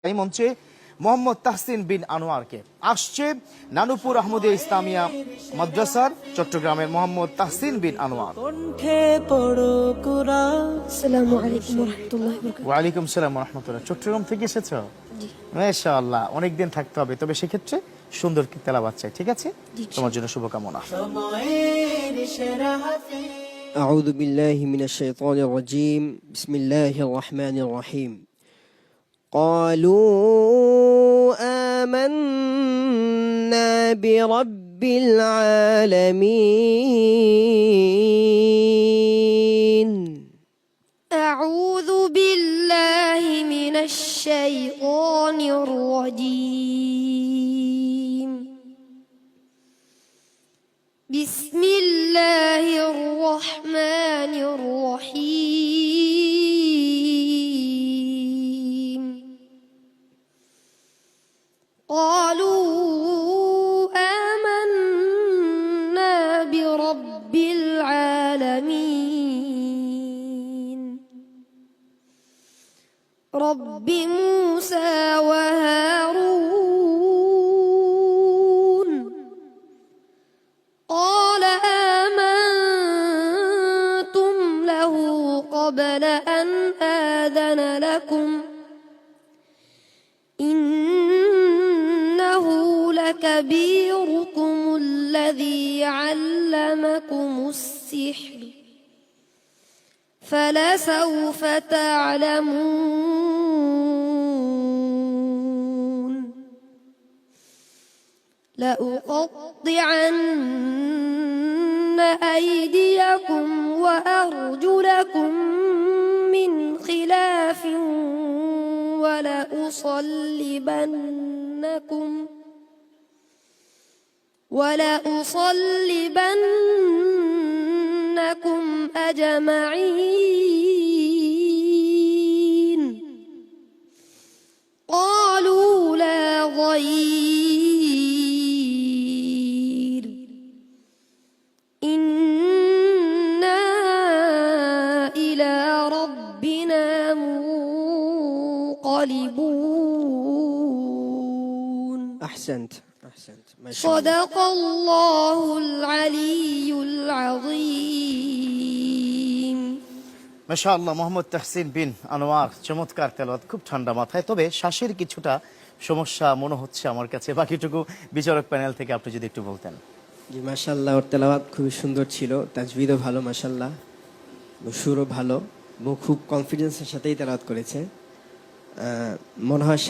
এই মঞ্চে মোহাম্মদ তাহসিন বিন আনোয়ারকে আসছে নানুপুর আহমদিয়া ইসলামিয়া মাদ্রাসার চট্টগ্রামের মোহাম্মদ তাহসিন বিন আনোয়ার। আসসালামু আলাইকুম ওয়া রাহমাতুল্লাহি ওয়া বারাকাতুহু। ওয়ালাইকুম সালাম ওয়া রাহমাতুল্লাহ। চট্টগ্রাম থেকে এসেছো? জি। মাশাআল্লাহ, অনেকদিন থাকতে হবে, তবে সেক্ষেত্রে সুন্দর তেলাওয়াত চাই। ঠিক আছে, তোমার জন্য শুভকামনা। أعوذ بالله من الشيطان الرجيم بسم الله الرحمن الرحيم قالوا آمنا برب العالمين أعوذ بالله من الشيطان الرجيم بسم الله الرحمن الرحيم قالوا آمنا برب العالمين رب موسى وهارون قال آمنتم له قبل أن آذن لكم إنه لكبيركم الذي علمكم السحر فلسوف تعلمون لأقطعن أيديكم وأرجلكم من خلاف ولأصلبنكم أجمعين قالوا لا ضير إنا إلى ربنا منقلبون أحسنت ما شاء الله. صدق الله العلي العظيم মাশাআল্লাহ, মোহাম্মদ তাহসিন বিন আনোয়ার, চমৎকার তেলাওয়াত, খুব ঠান্ডা মাথায়। তবে শ্বাসের কিছুটা সমস্যা মনে হচ্ছে আমার কাছে। বাকিটুকু বিচারক প্যানেল থেকে আপনি যদি একটু বলতেন। জি মাশাআল্লাহ, ওর তেলাওয়াত খুবই সুন্দর ছিল, তাজবিদও ভালো মাশাআল্লাহ, সুরও ভালো এবং খুব কনফিডেন্সের সাথেই তেলাওয়াত করেছে। মনে হয়